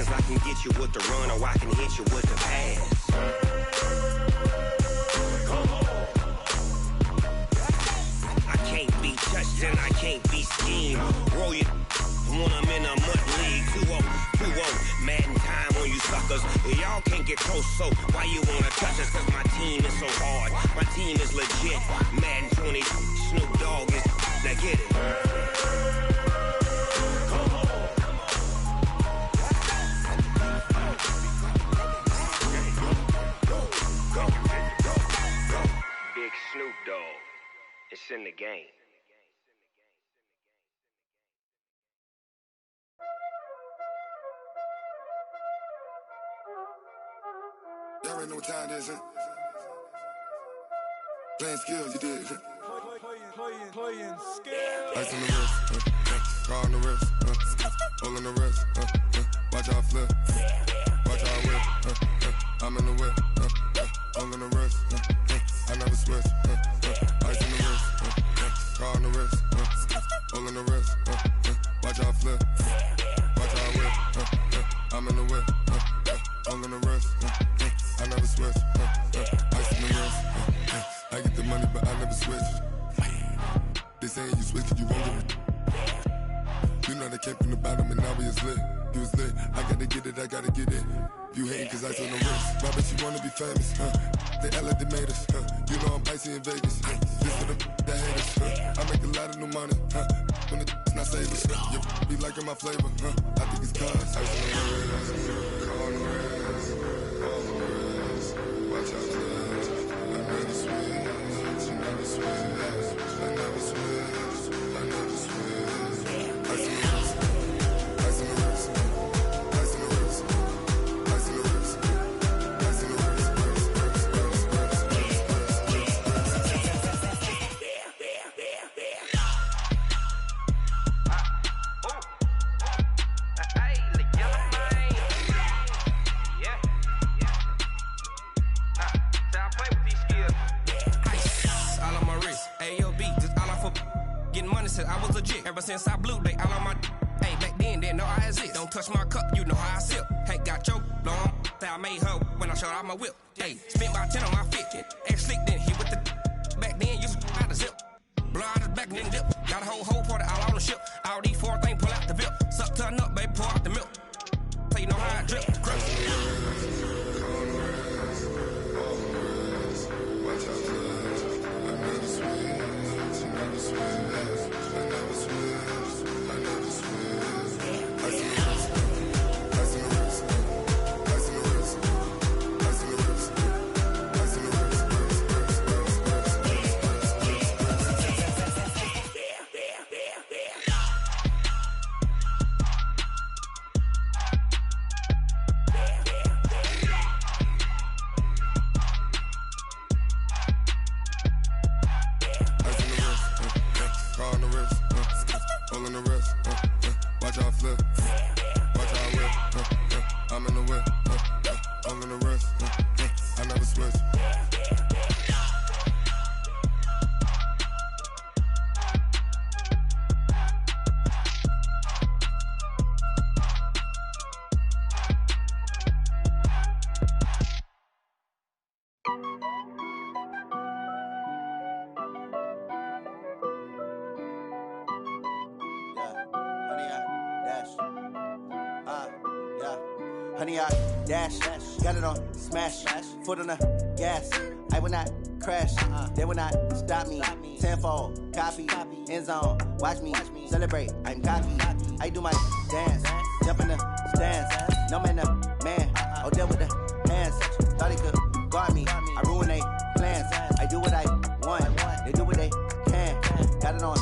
Cause I can get you with the run or I can hit you with the pass. Come on. I can't be touched and I can't be schemed. Roll you when I'm in a mud league. 2-0, 2-0, Madden time on you suckers. Y'all can't get close, so why you wanna touch us? Cause my team is so hard, my team is legit. Madden 20, Snoop Dogg is, now get it. Come on. Go. Big Snoop Dogg, it's in the game. Y'all already know what time it is, huh? Playing skills, you did. Playing skills. Ice on the wrist, car on the wrist, hole in the wrist, watch out flip, watch out whip, I'm in the whip, hole in the wrist, I never switch, ice on the wrist, car on the wrist, hole in the wrist, watch out flip, watch out whip, I'm in the whip, hole in the wrist, I never switch, ice on the wrist, I get the money but I never switch. They saying you switch, you won't get it. You know they came from the bottom and now we is lit. You was lit, I gotta get it, I gotta get it. You hating cause I on the wrist. My bitch, you wanna be famous, They Ella, they made us, You know I'm icy in Vegas, This for the that hate us, I make a lot of new money, When the not save us, You be liking my flavor, I think it's cause I on the wrist, on the wrist, on the wrist. Watch out, cuz I never switch, you never switch. I never switch, I never switch. Ice in the wrist, ice in the wrist, ice in the wrist, ice in the wrist, ice in the wrist, I was legit ever since I blew they all on my hey back then didn't know I exist. Don't touch my cup, you know how I sip. Hey, got your long that I made her when I showed out my whip. Hey, spent about 10 on my fit. Ex slick then hit with the back then used to out the zip. Blow out his back and then dip. Got a whole party all on the ship. All these four things pull out the whip. Suck to a nut, baby, pour out the milk. So you know how I drip. watch out, cuz I never switch, you never switch. I never switch, I never switch. Ice in the wrist, ice in the wrist, ice in the wrist, ice in the wrist, ice in the wrist. Hole in the wrist, watch out flip, watch out whip, I'm in the whip, hole in the wrist, I never switch. Honey, I dash, got it on smash, foot on the gas. I will not crash, they will not stop me. Tenfold, copy, end zone, watch me celebrate. I'm cocky, I do my dance, jump in the stands. No man, man, oh deal with the hands. Thought he could guard me, I ruin they plans. I do what I want, they do what they can. Got it on.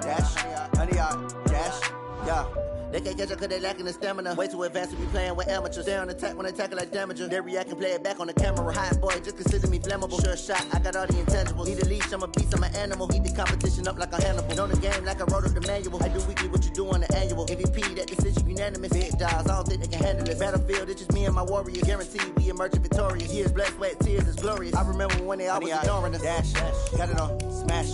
Dash, honey, dash, yeah. They can't catch up cause they lacking the stamina. Way too advanced to be playing with amateurs. Stay on attack when attacking like damager. They react and play it back on the camera. Hot boy, just consider me flammable. Sure shot, I got all the intangibles. Need a leash, I'm a beast, I'm an animal. Eat the competition up like a Hannibal. Know the game like I wrote up the manual. I do weekly what you do on the annual. MVP, that decision unanimous. Big dogs, I don't think they can handle it. Battlefield, it's just me and my warriors. Guaranteed we emerging victorious. Years, blood, sweat, tears is glorious. I remember when they always ignoring us. Dash, got it on, smash,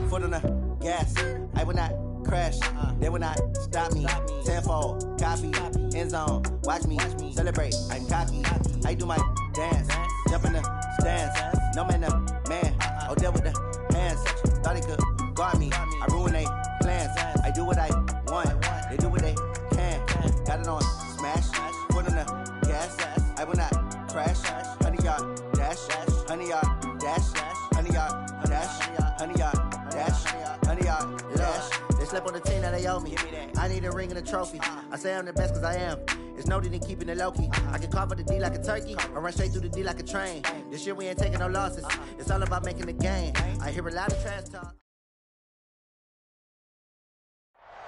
foot on the gas. I will not crash, they will not stop me. Tenfold, copy, end zone, watch me celebrate. I'm cocky, I do my dance, jump in the stands. No man, oh, deal with the hands. Thought he could guard me, I ruin they plans. I do what I want, they do what they can. Got it on, smash, foot on the gas. I will not crash, 100-yard dash, 100-yard dash, 100-yard dash, 100-yard dash, 100-yard dash. They slept on the team that they owe me. I need a ring and a trophy. I say I'm the best cause I am. It's noted in keeping it low-key. I can carve up the D like a turkey or run straight through the D like a train. This year we ain't taking no losses. It's all about making the game. I hear a lot of trash talk.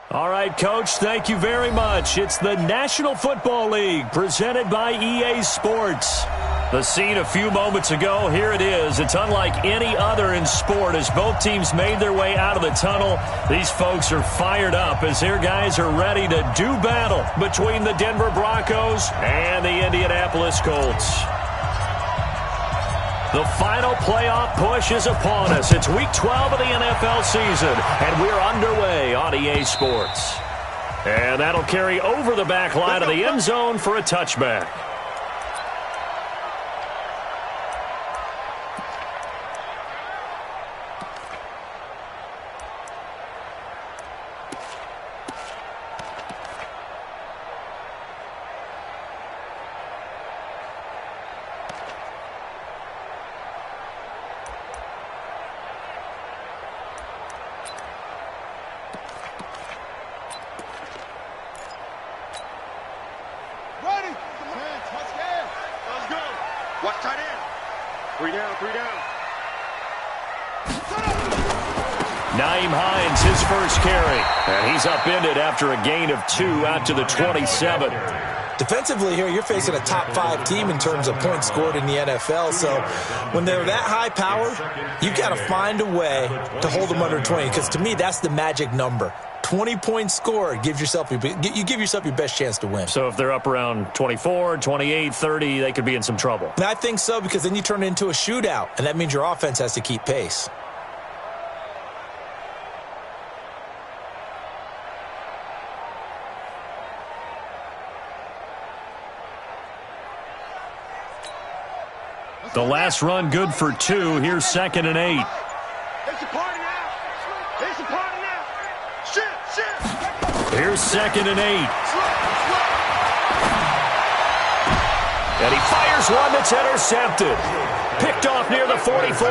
All right, Coach, thank you very much. It's the National Football League presented by EA Sports. The scene a few moments ago, here it is. It's unlike any other in sport as both teams made their way out of the tunnel. These folks are fired up as their guys are ready to do battle between the Denver Broncos and the Indianapolis Colts. The final playoff push is upon us. It's Week 12 of the NFL season, and we're underway on EA Sports. And that'll carry over the back line of the end zone for a touchback. Watch tight end. 3 down, 3 down. Nyheim Hines, his first carry. And he's upended after a gain of 2 out to the 27. Defensively here, you're facing a top 5 team in terms of points scored in the NFL. So when they're that high powered, you've got to find a way to hold them under 20. Because to me, that's the magic number. 20 points scored, you give yourself your best chance to win. So if they're up around 24, 28, 30, they could be in some trouble. And I think so, because then you turn it into a shootout, and that means your offense has to keep pace. The last run good for 2. Here's 2nd and 8. It's a party now. It's a party now. Shit. Here's 2nd and 8. And he fires one that's intercepted. Picked off near the 44.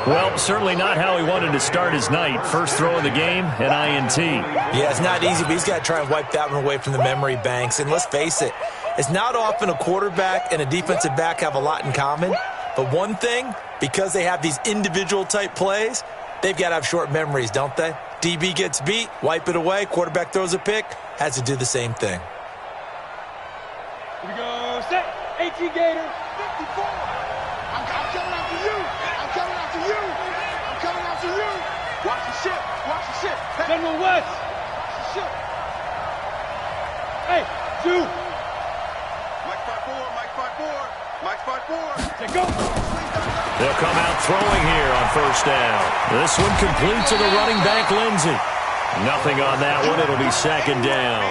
Well, certainly not how he wanted to start his night. First throw of the game, an INT. Yeah, it's not easy, but he's got to try and wipe that one away from the memory banks. And let's face it, it's not often a quarterback and a defensive back have a lot in common. But one thing, because they have these individual type plays, they've got to have short memories, don't they? DB gets beat, wipe it away, quarterback throws a pick, has to do the same thing. Here we go, set, 18 Gators, 54. I'm coming after you. I'm coming after you. I'm coming after you. Watch the shit. Watch the shit. Hey. General West. Watch the shit. Hey, 2. Mike 5-4. Mike 5-4. Mike 5-4. Say go. They'll come out throwing here on first down. This one complete to the running back, Lindsey. Nothing on that one. It'll be 2nd down.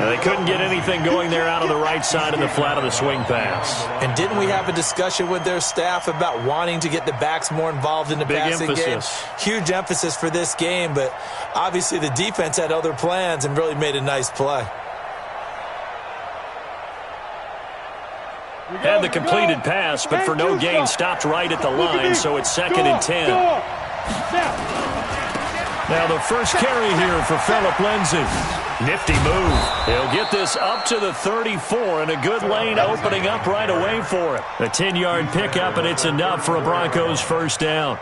They couldn't get anything going there out of the right side in the flat of the swing pass. And didn't we have a discussion with their staff about wanting to get the backs more involved in the passing game? Huge emphasis for this game, but obviously the defense had other plans and really made a nice play. Had the completed pass, but for no gain, stopped right at the line, so it's 2nd and 10. Now the first carry here for Phillip Lindsay. Nifty move. He'll get this up to the 34, and a good lane opening up right away for him. A 10-yard pickup, and it's enough for a Broncos first down.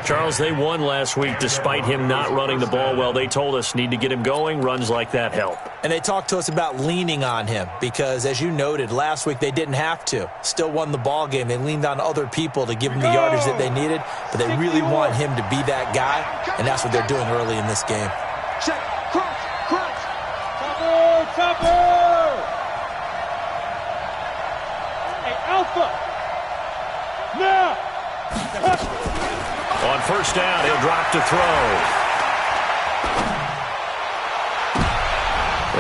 Charles, they won last week despite him not running the ball well. They told us need to get him going. Runs like that help. And they talked to us about leaning on him because, as you noted, last week they didn't have to. Still won the ball game. They leaned on other people to give them the yardage that they needed, but they really want him to be that guy, and that's what they're doing early in this game. Check. Crunch. Chopper! Hey, Alpha! Now! On first down, he'll drop to throw.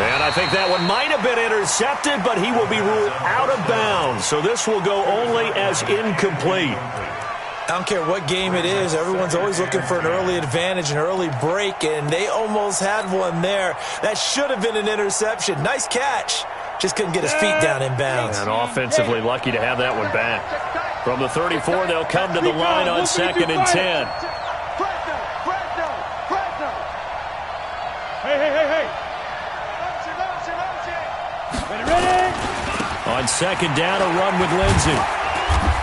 And I think that one might have been intercepted, but he will be ruled out of bounds. So this will go only as incomplete. I don't care what game it is. Everyone's always looking for an early advantage, an early break, and they almost had one there. That should have been an interception. Nice catch. Just couldn't get his feet down in bounds. And offensively lucky to have that one back. From the 34, they'll come to the line on 2nd and 10. Hey. Ready? On 2nd down, a run with Lindsey.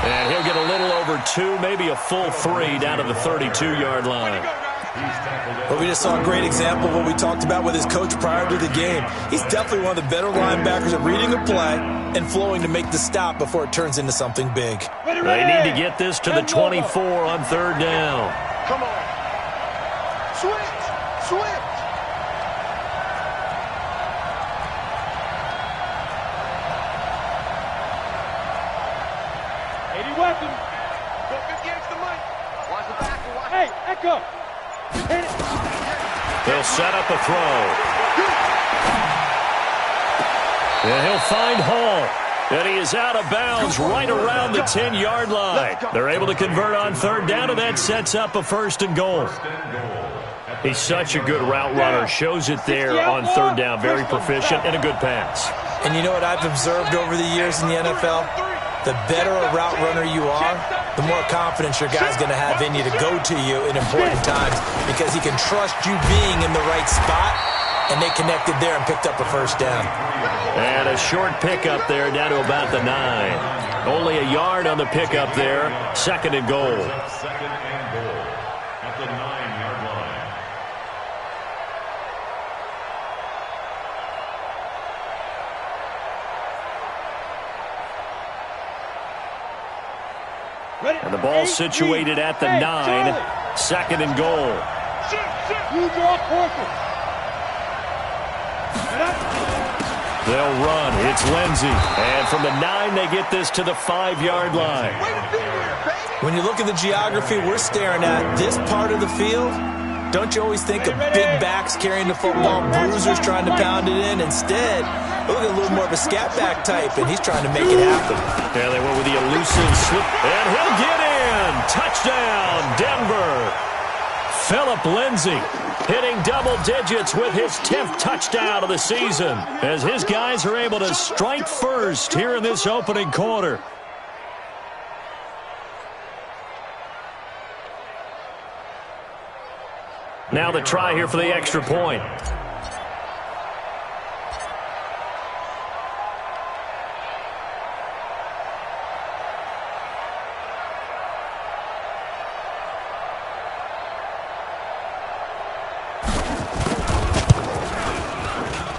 And he'll get a little over 2, maybe a full 3 down to the 32-yard line. Well, we just saw a great example of what we talked about with his coach prior to the game. He's definitely one of the better linebackers at reading a play and flowing to make the stop before it turns into something big. They need to get this to the 24 on 3rd down. Come on. Switch. Weapon. Hey, Echo. Hit it. They'll set up a throw. And he'll find Hall. And he is out of bounds right around the 10-yard line. They're able to convert on 3rd down, and that sets up a 1st and goal. He's such a good route runner. Shows it there on 3rd down. Very proficient and a good pass. And you know what I've observed over the years in the NFL? The better a route runner you are, the more confidence your guy's going to have in you to go to you in important times because he can trust you being in the right spot, and they connected there and picked up a 1st down. And a short pickup there down to about the 9. Only a yard on the pickup there. 2nd and goal. Second and goal at the 9-yard line. And the ball situated at the 9. 2nd and goal. You draw closer. They'll run. It's Lindsey. And from the 9, they get this to the 5-yard line. When you look at the geography we're staring at, this part of the field, don't you always think of big backs carrying the football, bruisers trying to pound it in? Instead, look at a little more of a scat back type, and he's trying to make it happen. Yeah, they went with the elusive slip, and he'll get in. Touchdown, Denver. Phillip Lindsay hitting double digits with his 10th touchdown of the season as his guys are able to strike first here in this opening quarter. Now the try here for the extra point.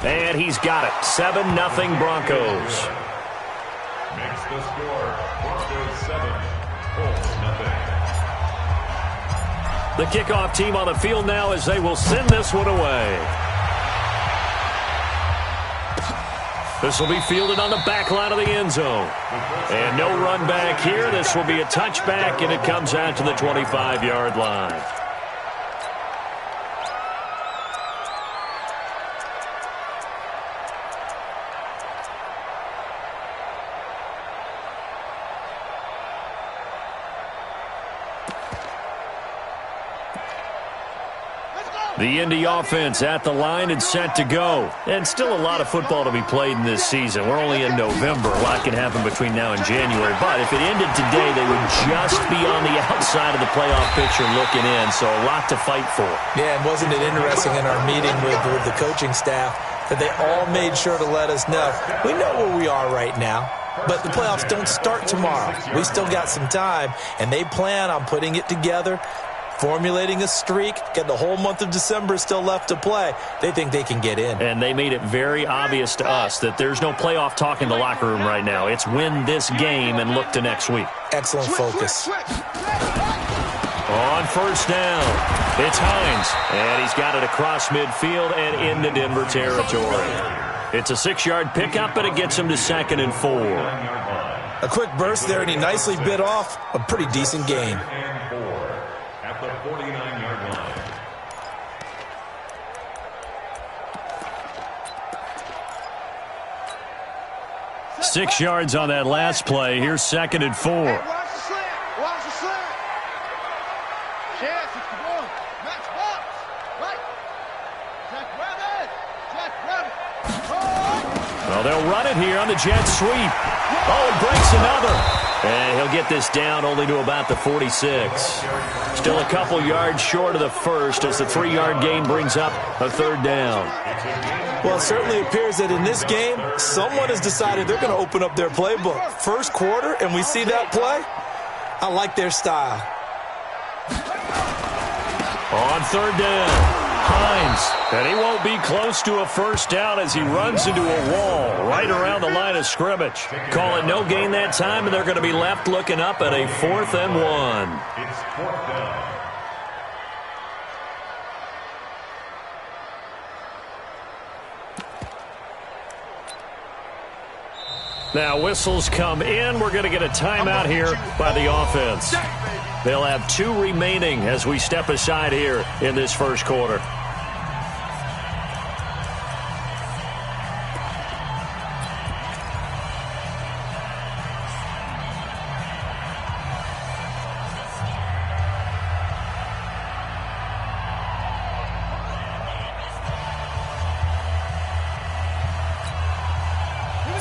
And he's got it. 7-0 Broncos. Makes the score. Broncos 7, Colts 0. The kickoff team on the field now as they will send this one away. This will be fielded on the back line of the end zone. And no run back here. This will be a touchback, and it comes out to the 25-yard line. The Indy offense at the line and set to go. And still a lot of football to be played in this season. We're only in November. A lot can happen between now and January. But if it ended today, they would just be on the outside of the playoff picture looking in. So a lot to fight for. Yeah, and wasn't it interesting in our meeting with the coaching staff that they all made sure to let us know, we know where we are right now, but the playoffs don't start tomorrow. We still got some time, and they plan on putting it together, formulating a streak, get the whole month of December still left to play. They think they can get in. And they made it very obvious to us that there's no playoff talk in the locker room right now. It's win this game and look to next week. Excellent focus. On first down, it's Hines, and he's got it across midfield and into Denver territory. It's a 6-yard pickup, but it gets him to 2nd and 4. A quick burst there, and he nicely bit off a pretty decent gain. At the 49-yard line. 6 yards on that last play. Here's 2nd and 4. Watch the slant. Watch the slant. Chance, it's the ball. Match box. Right. Jack Rabbit. Jack Rabbit. Well, they'll run it here on the jet sweep. Oh, it breaks another. And he'll get this down only to about the 46. Still a couple yards short of the first as the 3-yard gain brings up a 3rd down. Well, it certainly appears that in this game, someone has decided they're going to open up their playbook. First quarter, and we see that play. I like their style. On 3rd down, Hines. And he won't be close to a first down as he runs into a wall right around the line of scrimmage. Call it no gain that time, and they're going to be left looking up at a 4th and 1. It's 4th down. Now whistles come in. We're going to get a timeout here by the offense. They'll have 2 remaining as we step aside here in this first quarter.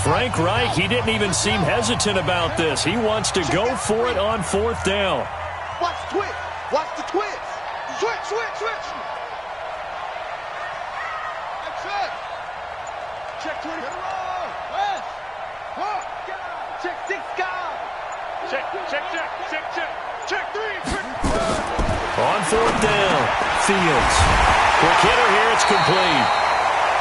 Frank Reich, he didn't even seem hesitant about this. He wants to go for it on 4th down. Watch the twist. Watch the twist. Switch, switch, switch. That's it. Check 20. West. Check 6 guys. Check, check, check, check, check. Check 3. On 4th down, Fields. Quick hitter here, it's complete.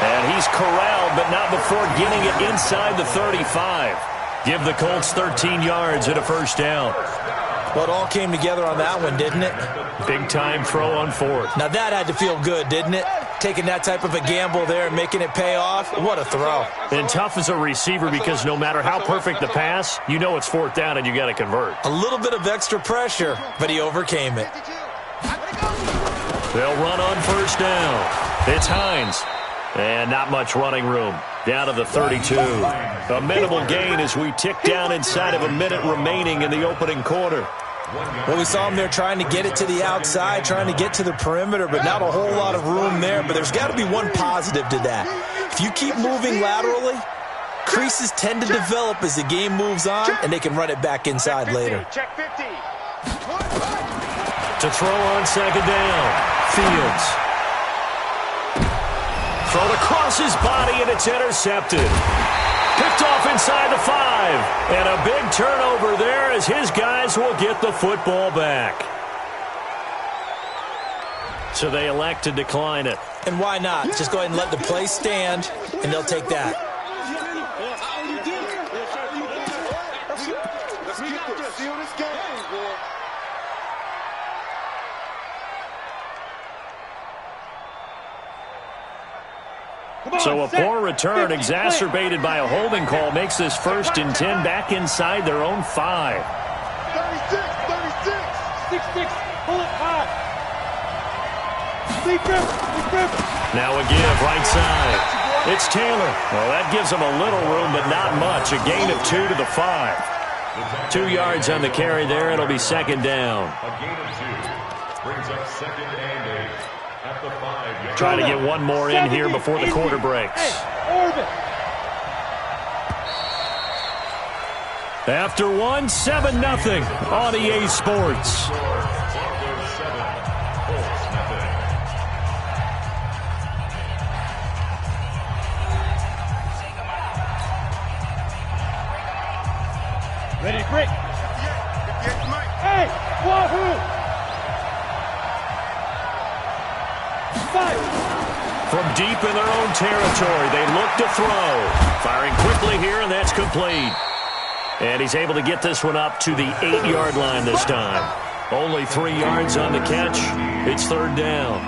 And he's corralled, but not before getting it inside the 35. Give the Colts 13 yards and a first down. Well, it all came together on that one, didn't it? Big-time throw on 4th. Now that had to feel good, didn't it? Taking that type of a gamble there and making it pay off. What a throw. And tough as a receiver because no matter how perfect the pass, you know it's 4th down and you got to convert. A little bit of extra pressure, but he overcame it. They'll run on first down. It's Hines. And not much running room. Down to the 32. A minimal gain as we tick down inside of a minute remaining in the opening quarter. Well, we saw him there trying to get it to the outside, trying to get to the perimeter, but not a whole lot of room there. But there's got to be one positive to that. If you keep moving laterally, creases tend to develop as the game moves on, and they can run it back inside later. Check 50. To throw on 2nd down, Fields. Thrown across his body, and it's intercepted. Picked off inside the 5. And a big turnover there as his guys will get the football back. So they elect to decline it. And why not? Just go ahead and let the play stand, and they'll take that. So a poor return exacerbated by a holding call makes this 1st and 10 back inside their own 5. 36, 36. 6-6. Pull it 5. Big grip. Now a give right side. It's Taylor. Well, that gives him a little room, but not much. A gain of 2 to the 5. 2 yards on the carry there. It'll be 2nd down. A gain of 2 brings up 2nd and 8. at the 5-yard. Try to get one more in here before the quarter breaks. After 7-0 on EA Sports. Ready, break. Hey, wahoo! 5. From deep in their own territory, they look to throw. Firing quickly here, and that's complete. And he's able to get this one up to the 8-yard line this time. Only 3 yards on the catch. It's third down.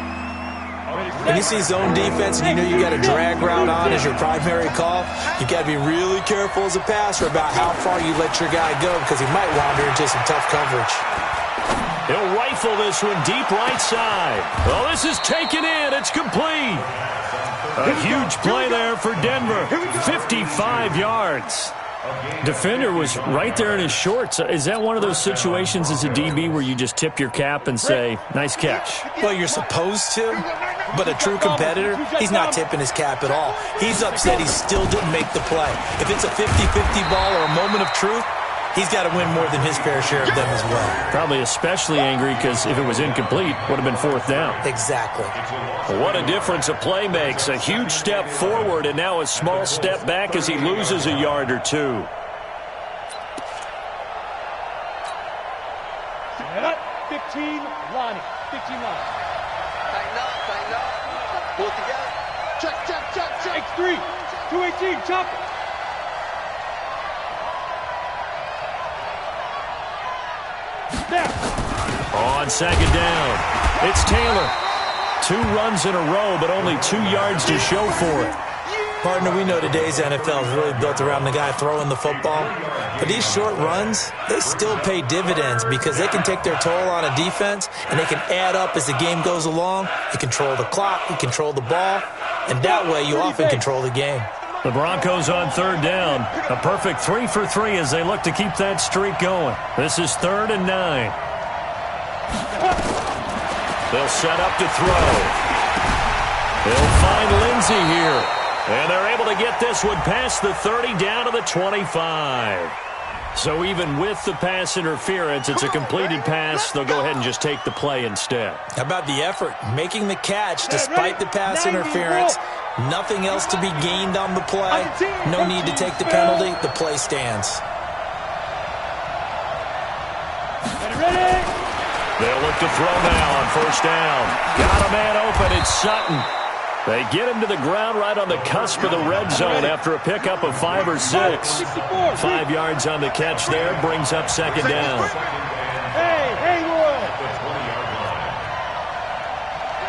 When you see zone defense and you know you got a drag route on as your primary call, you got to be really careful as a passer about how far you let your guy go because he might wander into some tough coverage. He'll rifle this one deep right side. Oh, this is taken in. It's complete. A huge play there for Denver. 55 yards. Defender was right there in his shorts. Is that one of those situations as a DB where you just tip your cap and say, nice catch? Well, you're supposed to, but a true competitor, he's not tipping his cap at all. He's upset he still didn't make the play. If it's a 50-50 ball or a moment of truth, he's got to win more than his fair share of them as well. Probably especially angry because if it was incomplete, would have been fourth down. Exactly. What a difference a play makes. A huge step forward and now a small step back as he loses a yard or two. Set up. 15, Lonnie. 15 Lonnie. Tighten up. Pull it together. Check. X3. 218, chopper. On second down, it's Taylor. 2 runs in a row, but only 2 yards to show for it. Partner, we know today's NFL is really built around the guy throwing the football. But these short runs, they still pay dividends because they can take their toll on a defense, and they can add up as the game goes along. You control the clock, you control the ball, and that way you often control the game. The Broncos on third down. A perfect 3 for 3 as they look to keep that streak going. This is 3rd and 9. They'll set up to throw. They'll find Lindsey here. And they're able to get this one past the 30 down to the 25. So even with the pass interference, it's a completed pass. They'll go ahead and just take the play instead. How about the effort? Making the catch despite the pass interference. Nothing else to be gained on the play. No need to take the penalty. The play stands. Ready? They'll look to throw now on first down. Got a man open. It's Sutton. They get him to the ground right on the cusp of the red zone after a pickup of 5 or 6. 5 yards on the catch there. Brings up second down. Hey, Haywood!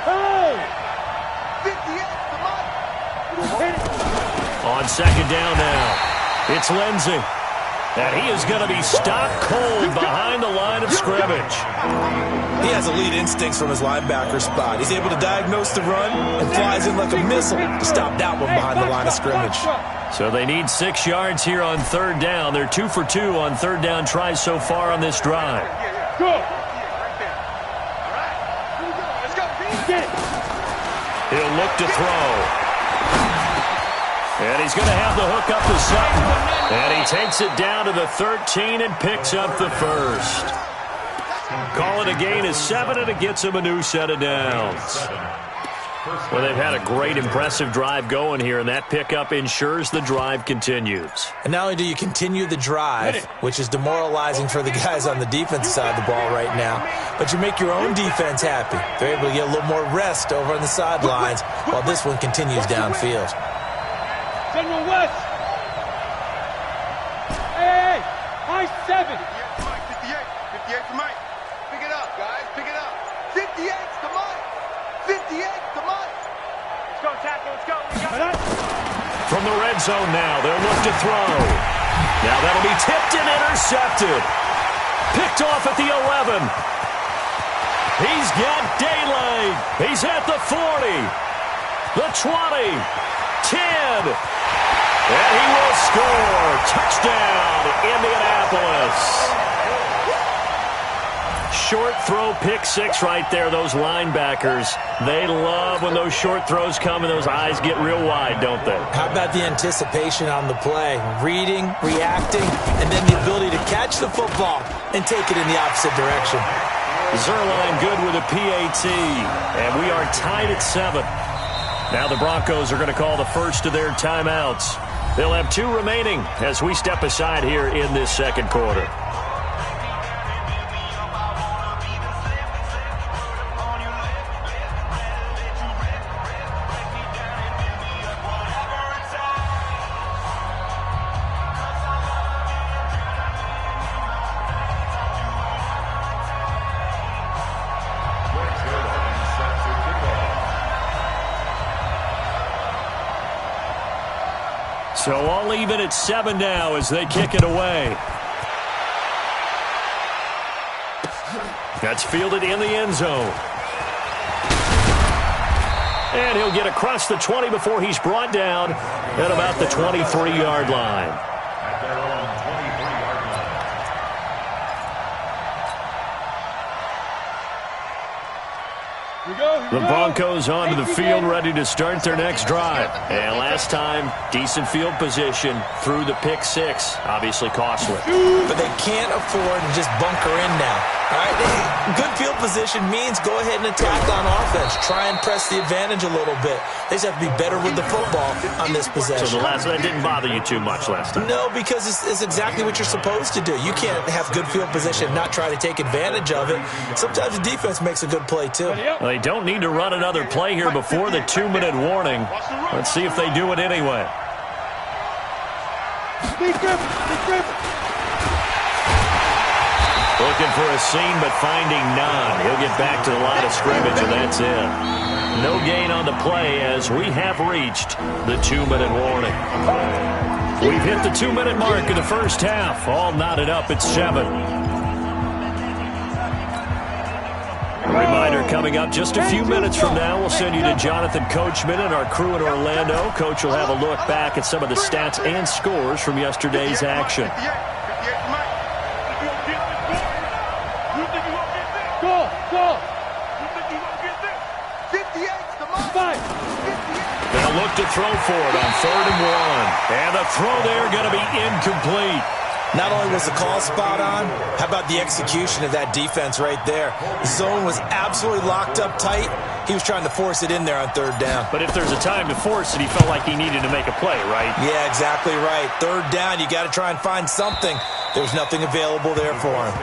Hey! 58, On second down now, it's Lindsey. And he is going to be stopped cold behind the line of scrimmage. He has elite instincts from his linebacker spot. He's able to diagnose the run and flies in like a missile to stop that one behind the line of scrimmage. So they need 6 yards here on third down. They're 2 for 2 on third down tries so far on this drive. Go! He'll look to throw. And he's going to have the hook up to Sutton. And he takes it down to the 13 and picks up the first. Call it a gain of 7, and it gets him a new set of downs. Well, they've had a great, impressive drive going here, and that pickup ensures the drive continues. And not only do you continue the drive, which is demoralizing for the guys on the defensive side of the ball right now, but you make your own defense happy. They're able to get a little more rest over on the sidelines while this one continues downfield. General West! Hey! High 7! 58 to Mike. Pick it up, guys. Pick it up. 58 to Mike. 58 to Mike. Let's go, tackle. Let's go. From the red zone now, they'll look to throw. Now that'll be tipped and intercepted. Picked off at the 11. He's got daylight. He's at the 40. The 20. 10. And he will score. Touchdown, Indianapolis. Short throw, pick six right there. Those linebackers, they love when those short throws come and those eyes get real wide, don't they? How about the anticipation on the play? Reading, reacting, and then the ability to catch the football and take it in the opposite direction. Zerline good with a PAT, and we are tied at 7. Now the Broncos are going to call the first of their timeouts. They'll have 2 remaining as we step aside here in this second quarter. So all even at 7 now as they kick it away. That's fielded in the end zone. And he'll get across the 20 before he's brought down at about the 23-yard line. The Broncos onto the field, ready to start their next drive. And last time, decent field position through the pick six. Obviously costly. But they can't afford to just bunker in now. All right? Good field position means go ahead and attack on offense. Try and press the advantage a little bit. They just have to be better with the football on this possession. So that didn't bother you too much last time? No, because it's exactly what you're supposed to do. You can't have good field position and not try to take advantage of it. Sometimes the defense makes a good play, too. Well, they don't need to run another play here before the 2-minute warning. Let's see if they do it anyway. Looking for a seam, but finding none. He'll get back to the line of scrimmage, and that's it. No gain on the play as we have reached the 2-minute warning. We've hit the 2-minute mark in the first half. All knotted up at 7. A reminder coming up just a few minutes from now. We'll send you to Jonathan Coachman and our crew in Orlando. Coach will have a look back at some of the stats and scores from yesterday's action. They'll look to throw for it on 3rd and 1. And the throw there going to be incomplete. Not only was the call spot on, how about the execution of that defense right there? The zone was absolutely locked up tight. He was trying to force it in there on 3rd down. But if there's a time to force it, he felt like he needed to make a play, right? Yeah, exactly right. 3rd down, you got to try and find something. There's nothing available there for him.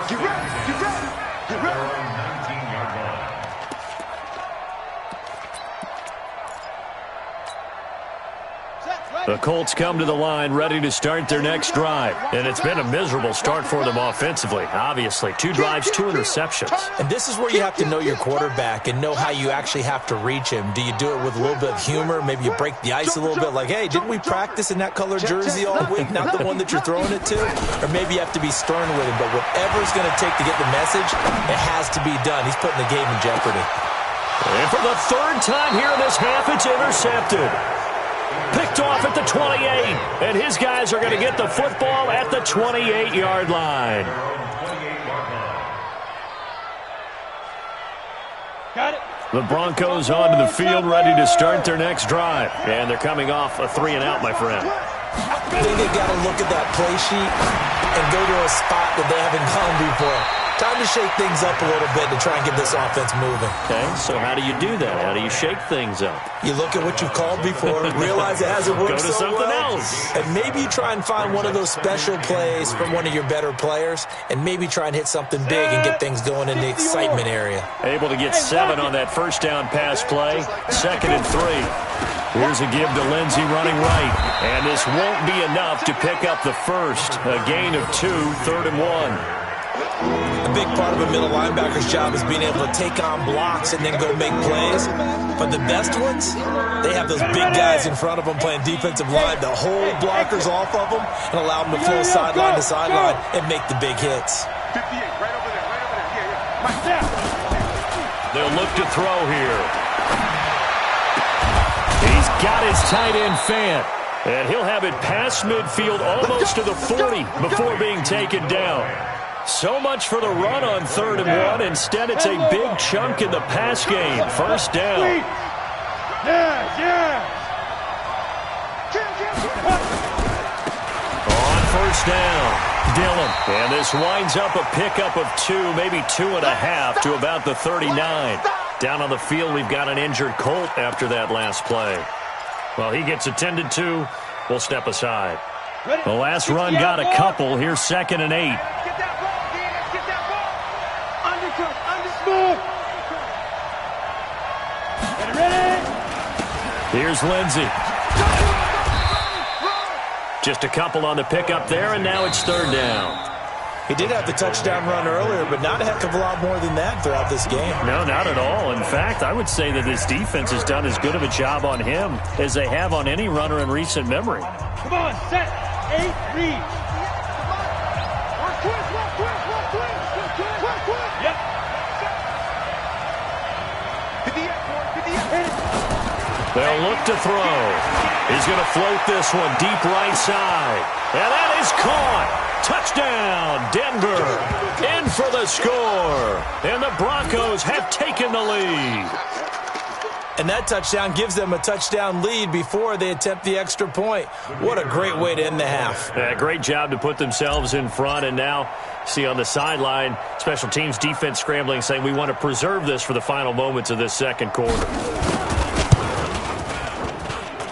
Get ready, get ready, get ready. The Colts come to the line ready to start their next drive. And it's been a miserable start for them offensively, obviously. 2 drives, 2 interceptions. And this is where you have to know your quarterback and know how you actually have to reach him. Do you do it with a little bit of humor? Maybe you break the ice a little bit like, hey, didn't we practice in that color jersey all week? Not the one that you're throwing it to? Or maybe you have to be stern with him. But whatever it's going to take to get the message, it has to be done. He's putting the game in jeopardy. And for the 3rd time here in this half, it's intercepted. Picked off at the 28, and his guys are going to get the football at the 28-yard line. Got it. The Broncos onto the field ready to start their next drive. And they're coming off a 3-and-out, my friend. I think they've got to look at that play sheet and go to a spot that they haven't gone before. Time to shake things up a little bit to try and get this offense moving. Okay, so how do you do that? How do you shake things up? You look at what you've called before, realize it hasn't worked Go to so something well, else. and maybe you try and find one of those special plays from one of your better players, and maybe try and hit something big and get things going in the excitement area. Able to get 7 on that first down pass play. 2nd and 3. Here's a give to Lindsey running right. And this won't be enough to pick up the first. A gain of 2, 3rd and 1. A big part of a middle linebacker's job is being able to take on blocks and then go make plays. But the best ones, they have those big guys in front of them playing defensive line to hold blockers off of them and allow them to flow sideline to sideline and make the big hits. 58, right over there, right over there. Yeah. They'll look to throw here. He's got his tight end Fant. And he'll have it past midfield almost to the 40 before being taken down. So much for the run on 3rd and 1. Instead, it's a big chunk in the pass game. First down. On first down, Dillon. And this winds up a pickup of 2, maybe 2.5 to about the 39. Down on the field, we've got an injured Colt after that last play. Well, he gets attended to. We'll step aside. The last run got a couple. Here's 2nd and 8. Get that ball, D. Let's get that ball. Undercut, undersmooth. Ready? Here's Lindsey. Just a couple on the pickup there, and now it's 3rd down. He did have the touchdown run earlier, but not a heck of a lot more than that throughout this game. No, not at all. In fact, I would say that this defense has done as good of a job on him as they have on any runner in recent memory. Come on, set. 8, read. Yep. They'll look to throw. He's going to float this one deep right side. And that is caught. Touchdown, Denver. In for the score. And the Broncos have taken the lead. And that touchdown gives them a touchdown lead before they attempt the extra point. What a great way to end the half. Yeah, great job to put themselves in front. And now, see on the sideline, special teams defense scrambling, saying we want to preserve this for the final moments of this second quarter.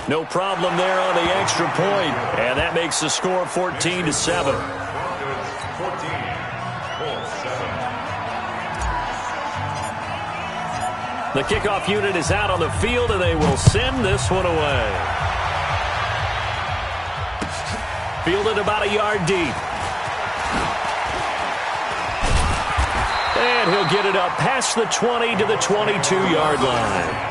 No problem there on the extra point. And that makes the score 14-7. The kickoff unit is out on the field, and they will send this one away. Fielded about a yard deep. And he'll get it up past the 20 to the 22-yard line.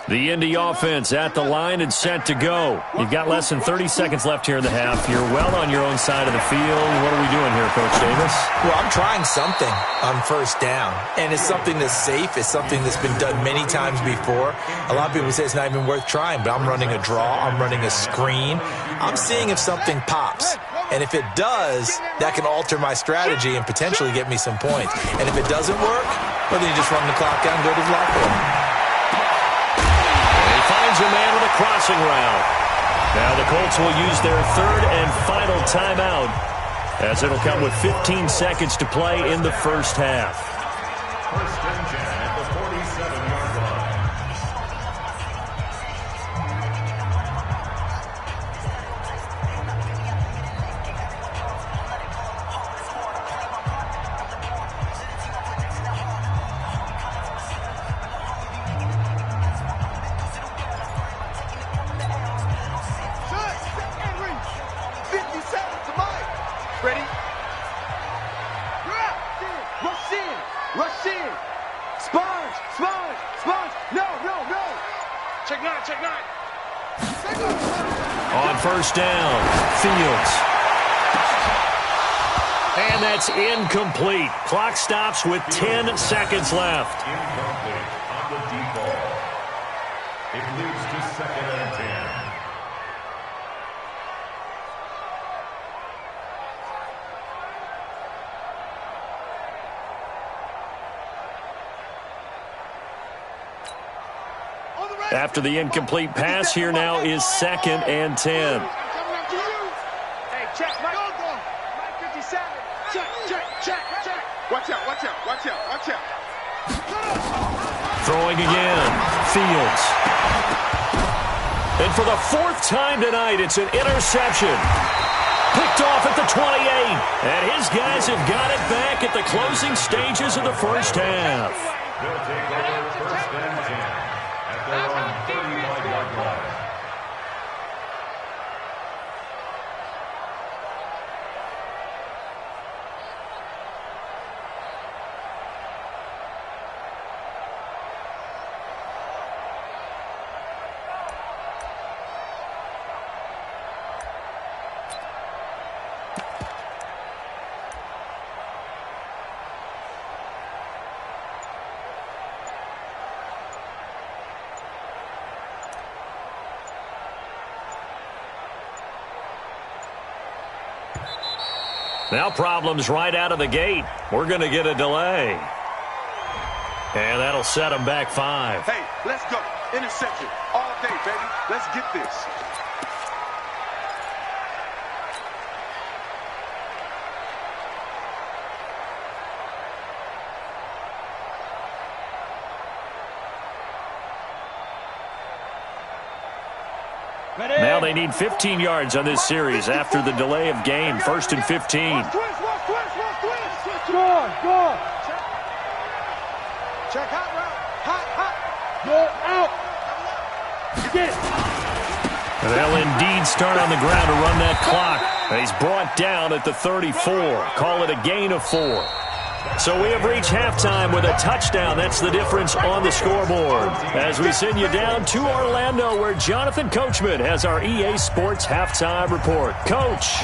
The Indy offense at the line and set to go. You've got less than 30 seconds left here in the half. You're well on your own side of the field. What are we doing here, Coach Davis? Well, I'm trying something on first down, and it's something that's safe. It's something that's been done many times before. A lot of people say it's not even worth trying, but I'm running a draw. I'm running a screen. I'm seeing if something pops. And if it does, that can alter my strategy and potentially get me some points. And if it doesn't work, well, then you just run the clock down and go to the locker room. Finds a man with a crossing route. Now the Colts will use their 3rd and final timeout, as it'll come with 15 seconds to play in the first half. First and 10 at the 47-yard line. On first down, Fields. And that's incomplete. Clock stops with 10 seconds left. Incomplete on the deep ball. It leads to 2nd and 10. After the incomplete pass, here now is 2nd and 10. Hey, check, Mike. Mike 57. Check. Watch out. Throwing again, Fields. And for the 4th time tonight, it's an interception. Picked off at the 28. And his guys have got it back at the closing stages of the first half. They'll take over 1st and 10 at their own 35-yard line. Now problems right out of the gate. We're going to get a delay. And that'll set them back 5. Hey, let's go. Interception. All day, baby. Let's get this. Now they need 15 yards on this series after the delay of game. 1st and 15. Go. Check hot route. Hot. Go out. Get it. And they'll indeed start on the ground to run that clock. And he's brought down at the 34. Call it a gain of 4. So we have reached halftime with a touchdown. That's the difference on the scoreboard. As we send you down to Orlando, where Jonathan Coachman has our EA Sports halftime report. Coach.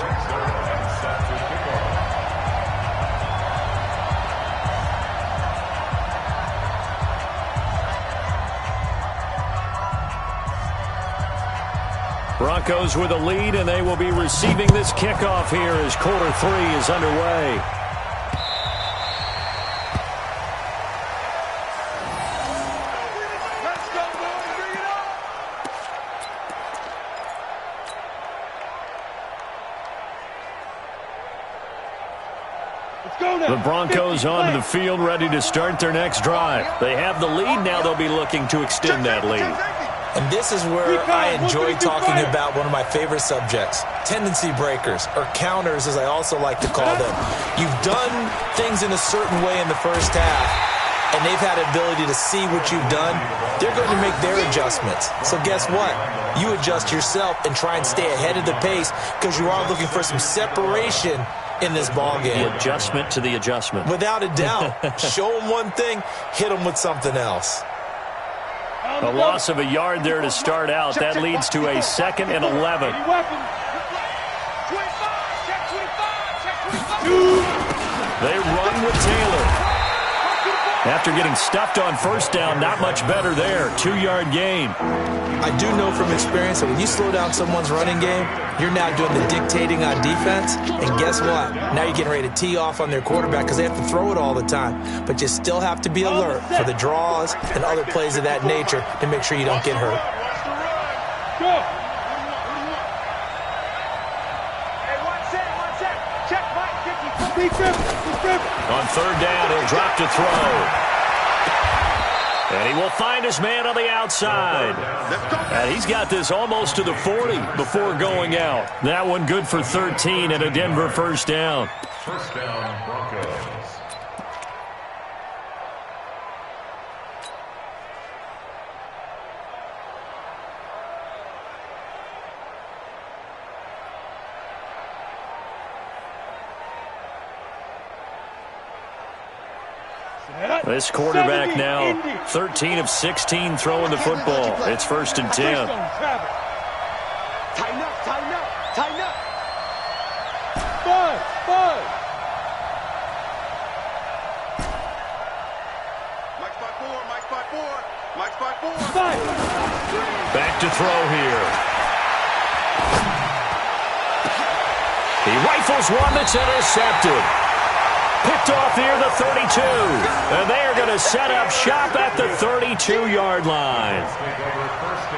Broncos with a lead, and they will be receiving this kickoff here as quarter 3 is underway. The Broncos onto the field, ready to start their next drive. They have the lead. Now they'll be looking to extend that lead. And this is where I enjoy talking about one of my favorite subjects, tendency breakers, or counters as I also like to call them. You've done things in a certain way in the first half, and they've had the ability to see what you've done. They're going to make their adjustments. So guess what? You adjust yourself and try and stay ahead of the pace because you are looking for some separation in this ballgame. The adjustment to the adjustment. Without a doubt. Show them one thing, hit them with something else. A loss of a yard there to start out. That leads to a 2nd and 11. They run with Taylor. After getting stuffed on first down, not much better there. 2-yard gain. I do know from experience that when you slow down someone's running game, you're now doing the dictating on defense. And guess what? Now you're getting ready to tee off on their quarterback because they have to throw it all the time. But you still have to be alert for the draws and other plays of that nature to make sure you don't get hurt. On 3rd down, he'll drop to throw. And he will find his man on the outside. And he's got this almost to the 40 before going out. That one good for 13 and a Denver first down. First down, Broncos. This quarterback now 13 of 16 throwing the football. It's 1st and 10. Tighten up. 5. Mike's by 4. Back to throw here. He rifles one that's intercepted. Picked off near the 32. And they are going to set up shop at the 32-yard line.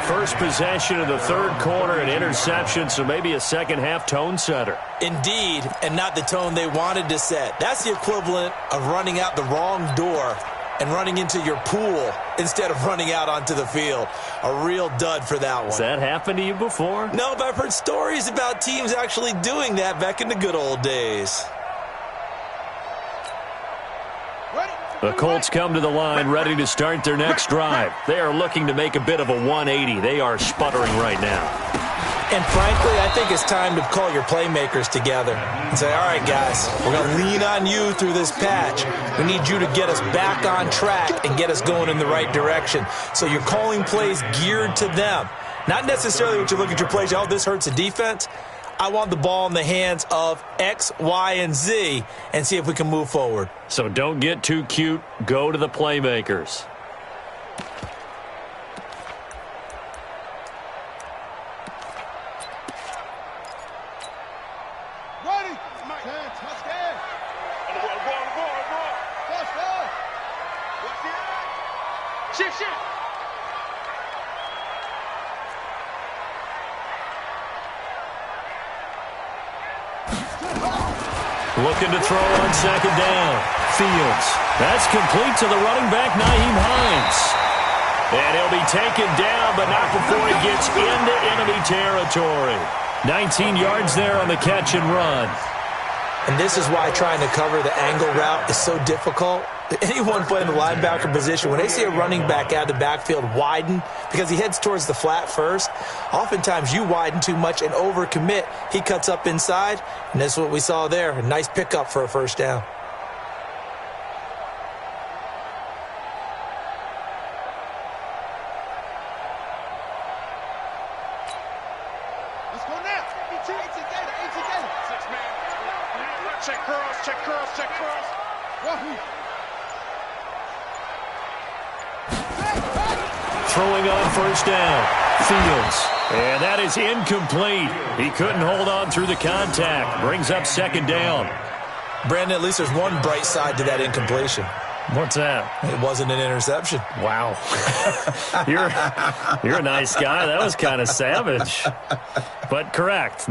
First possession of the 3rd quarter, an interception, so maybe a second-half tone setter. Indeed, and not the tone they wanted to set. That's the equivalent of running out the wrong door and running into your pool instead of running out onto the field. A real dud for that one. Has that happened to you before? No, but I've heard stories about teams actually doing that back in the good old days. The Colts come to the line ready to start their next drive. They are looking to make a bit of a 180. They are sputtering right now. And frankly, I think it's time to call your playmakers together and say, all right, guys, we're going to lean on you through this patch. We need you to get us back on track and get us going in the right direction. So you're calling plays geared to them. Not necessarily what you look at your plays, oh, this hurts the defense. I want the ball in the hands of X, Y, and Z and see if we can move forward. So don't get too cute. Go to the playmakers. Looking to throw on second down. Fields. That's complete to the running back, Nyheim Hines. And he'll be taken down, but not before he gets into enemy territory. 19 yards there on the catch and run. And this is why trying to cover the angle route is so difficult. Anyone playing the linebacker position, when they see a running back out of the backfield widen because he heads towards the flat first, oftentimes you widen too much and overcommit. He cuts up inside, and that's what we saw there. A nice pickup for a first down. Let's go now. 18 together. Six man. Check curls. Throwing on first down. Fields. And that is incomplete. He couldn't hold on through the contact. Brings up second down. Brandon, at least there's one bright side to that incompletion. What's that? It wasn't an interception. Wow. You're a nice guy. That was kind of savage. But correct.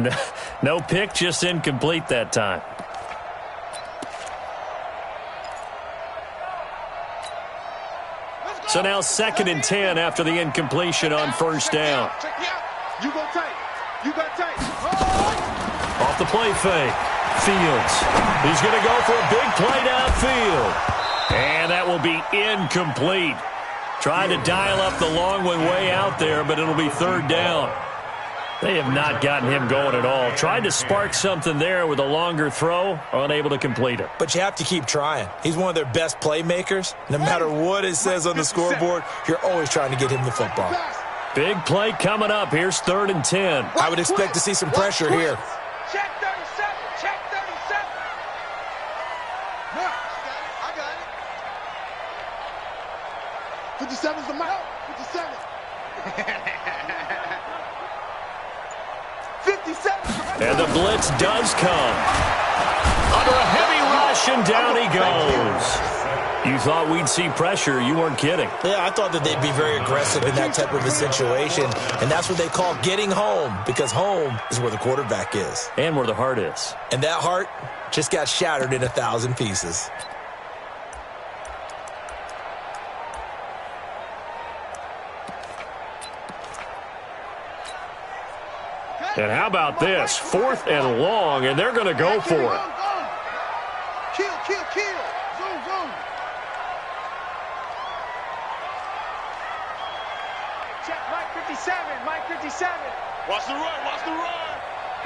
No pick, just incomplete that time. So now 2nd and 10 after the incompletion on first down. You go tight. Off the play fake. Fields. He's going to go for a big play downfield. And that will be incomplete. Trying to dial up the long one way out there, but it'll be third down. They have not gotten him going at all. Tried to spark something there with a longer throw, unable to complete it. But you have to keep trying. He's one of their best playmakers. No matter what it says on the scoreboard, you're always trying to get him the football. Big play coming up. Here's 3rd and 10. I would expect to see some pressure here. Check 37. No, I got it. 57's the mark. 57. 57. And the blitz does come. Under a heavy rush, and down he goes. You thought we'd see pressure. You weren't kidding. Yeah, I thought that they'd be very aggressive in that type of a situation, and that's what they call getting home, because home is where the quarterback is. And where the heart is. And that heart just got shattered in 1,000 pieces. And how about this? 4th and long, and they're going to go for it. Kill. Zoom. Check Mike 57. Watch the run.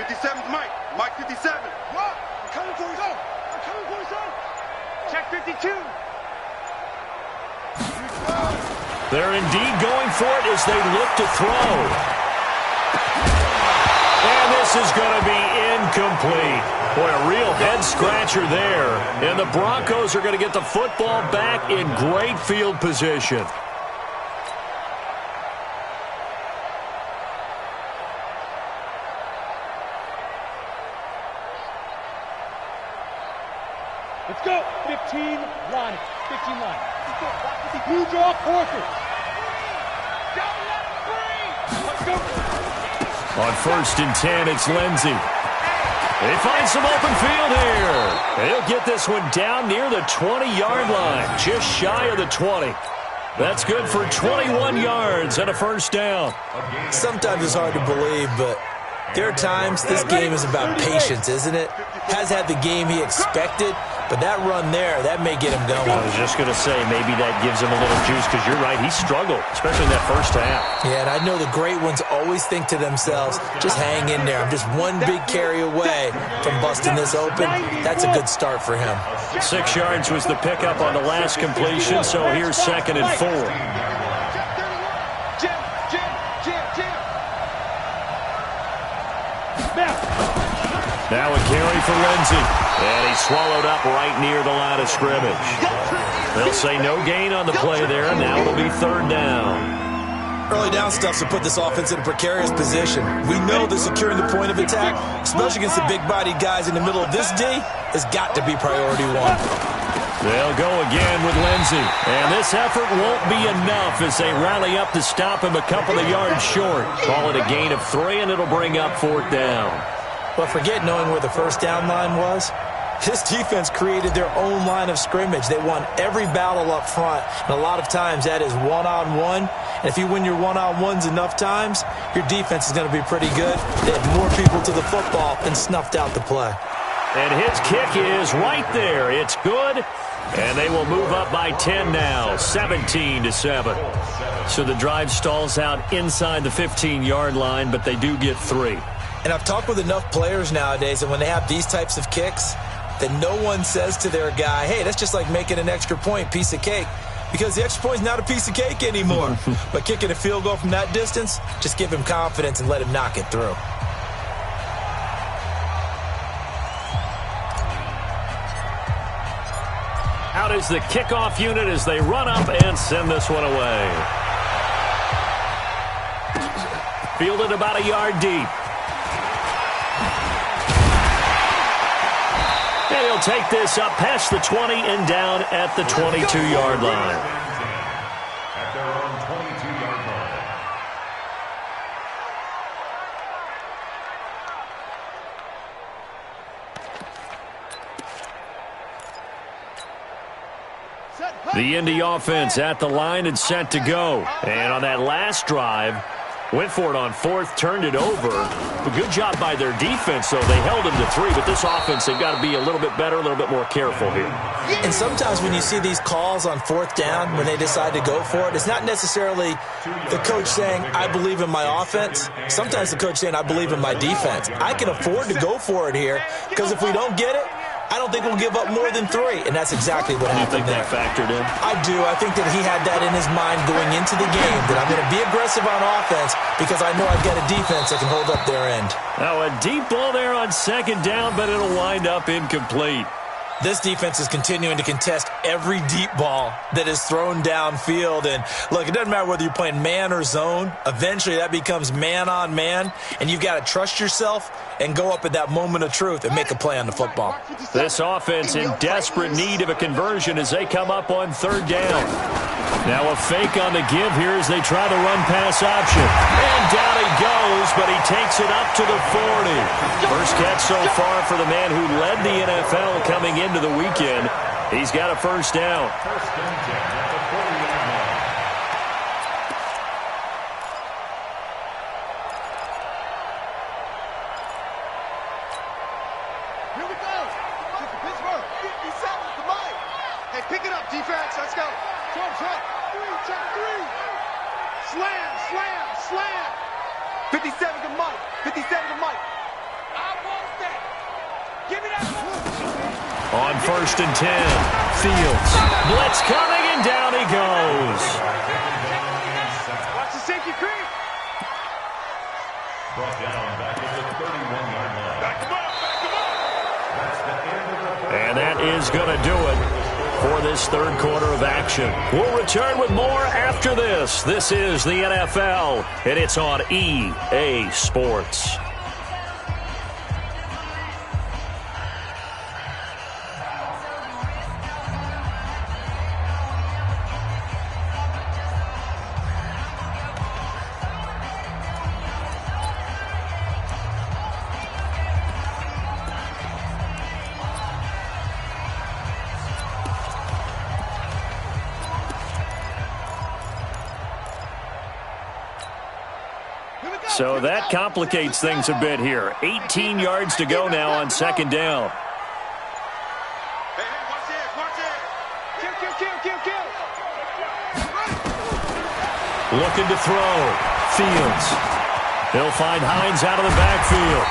57's Mike 57. What? I'm coming for his own. Check 52. They're indeed going for it as they look to throw. And this is going to be incomplete. Boy, a real head-scratcher there. And the Broncos are going to get the football back in great field position. Let's go. 15 line. 15 line. Blue draw quarters. Let's go. On 1st and 10, it's Lindsey. They find some open field here. He'll get this one down near the 20-yard line, just shy of the 20. That's good for 21 yards and a first down. Sometimes it's hard to believe, but there are times this game is about patience, isn't it? Has had the game he expected, but that run there, that may get him going. I was just going to say, maybe that gives him a little juice, because you're right, he struggled, especially in that first half. Yeah, and I know the great ones always think to themselves, just hang in there. I'm just one big carry away from busting this open. That's a good start for him. 6 yards was the pickup on the last completion, so here's 2nd and 4. Now a carry for Lindsey. And he's swallowed up right near the line of scrimmage. They'll say no gain on the play there. Now it'll be 3rd down. Early down stuffs will put this offense in a precarious position. We know that securing the point of attack, especially against the big-bodied guys in the middle of this D, has got to be priority one. They'll go again with Lindsey. And this effort won't be enough as they rally up to stop him a couple of yards short. Call it a gain of 3, and it'll bring up 4th down. But forget knowing where the first down line was. This defense created their own line of scrimmage. They won every battle up front, and a lot of times that is one-on-one. And if you win your one-on-ones enough times, your defense is going to be pretty good. They had more people to the football and snuffed out the play. And his kick is right there. It's good, and they will move up by 10 now, 17-7. So the drive stalls out inside the 15-yard line, but they do get 3. And I've talked with enough players nowadays that when they have these types of kicks, that no one says to their guy, hey, that's just like making an extra point, piece of cake. Because the extra point is not a piece of cake anymore. But kicking a field goal from that distance, just give him confidence and let him knock it through. Out is the kickoff unit as they run up and send this one away. Fielded about a yard deep. And he'll take this up past the 20 and down at the 22-yard line. At their own 22-yard line. The Indy offense at the line and set to go. And on that last drive, went for it on 4th, turned it over. A good job by their defense, though. They held them to 3, but this offense, they've got to be a little bit better, a little bit more careful here. And sometimes when you see these calls on 4th down, when they decide to go for it, it's not necessarily the coach saying, I believe in my offense. Sometimes the coach saying, I believe in my defense. I can afford to go for it here, because if we don't get it, I don't think we'll give up more than 3, and that's exactly what happened there. You think that factored in? I do. I think that he had that in his mind going into the game, that I'm going to be aggressive on offense because I know I've got a defense that can hold up their end. Now a deep ball there on 2nd down, but it'll wind up incomplete. This defense is continuing to contest every deep ball that is thrown downfield. And, look, it doesn't matter whether you're playing man or zone. Eventually that becomes man-on-man, and you've got to trust yourself and go up at that moment of truth and make a play on the football. This offense in desperate need of a conversion as they come up on 3rd down. Now a fake on the give here as they try the run-pass option. And down he goes, but he takes it up to the 40. First catch so far for the man who led the NFL coming into the weekend. He's got a first down. First and 10 at the 40-yard line. Here we go. Pittsburgh. 57 to Mike. Hey, pick it up, defense. Let's go. Check. 3. Slam. 57 to Mike. 57 to Mike. I want that. Give me that. On 1st and 10, Fields. Blitz coming, and down he goes. Watch the safety creep. Brought down back at the 31-yard line. Back him up. That's the end of the first. And that is going to do it for this 3rd quarter of action. We'll return with more after this. This is the NFL, and it's on EA Sports. So that complicates things a bit here. 18 yards to go now on 2nd down. Hey, watch it. Kill. Looking to throw. Fields. He'll find Hines out of the backfield.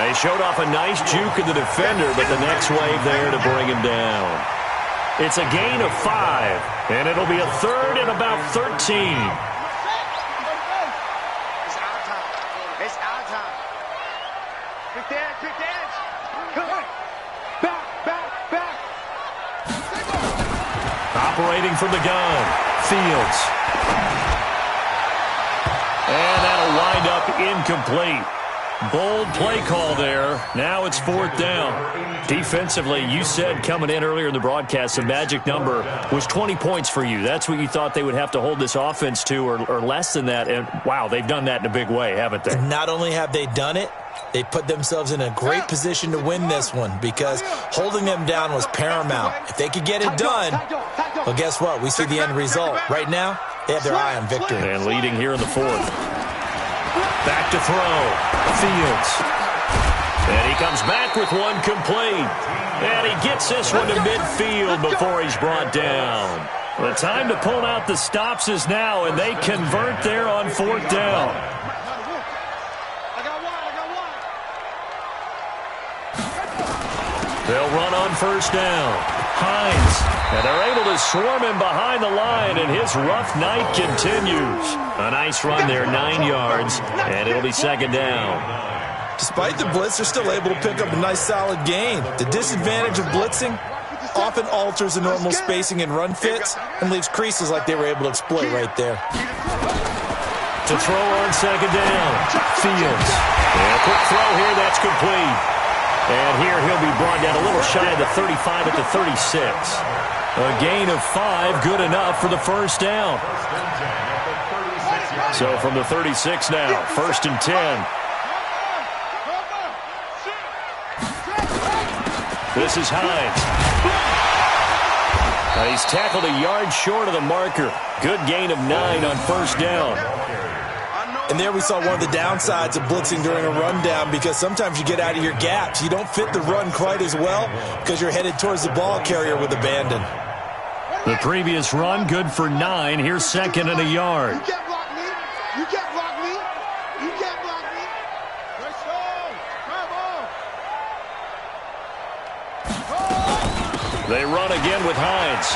He showed off a nice juke in the defender, but the next wave there to bring him down. It's a gain of 5, and it'll be a 3rd and about 13. Pick the edge. Come on. Back. Operating from the gun. Fields. And that'll wind up incomplete. Bold play call there. Now it's 4th down. Defensively, you said coming in earlier in the broadcast, the magic number was 20 points for you. That's what you thought they would have to hold this offense to, or less than that. And, wow, they've done that in a big way, haven't they? Not only have they done it, they put themselves in a great position to win this one because holding them down was paramount. If they could get it done, well, guess what? We see the end result. Right now, they have their eye on victory. And leading here in the 4th. Back to throw. Fields. And he comes back with one complete. And he gets this one to midfield before he's brought down. The time to pull out the stops is now, and they convert there on 4th down. They'll run on 1st down. Hines. And they're able to swarm him behind the line, and his rough night continues. A nice run there, 9 yards, and it'll be 2nd down. Despite the blitz, they're still able to pick up a nice, solid gain. The disadvantage of blitzing often alters the normal spacing and run fits and leaves creases like they were able to exploit right there. To throw on 2nd down. Fields. And a quick throw here, that's complete. And here he'll be brought down a little shy of the 35 at the 36. A gain of 5, good enough for the 1st down. So from the 36 now, 1st and 10. This is Hines. He's tackled a yard short of the marker. Good gain of 9 on 1st down. And there we saw one of the downsides of blitzing during a rundown because sometimes you get out of your gaps. You don't fit the run quite as well because you're headed towards the ball carrier with abandon. The previous run, good for 9. Here's 2nd and a yard. You can't block me. You can't block me. You can't block me. Let's go. Come on. They run again with Hines.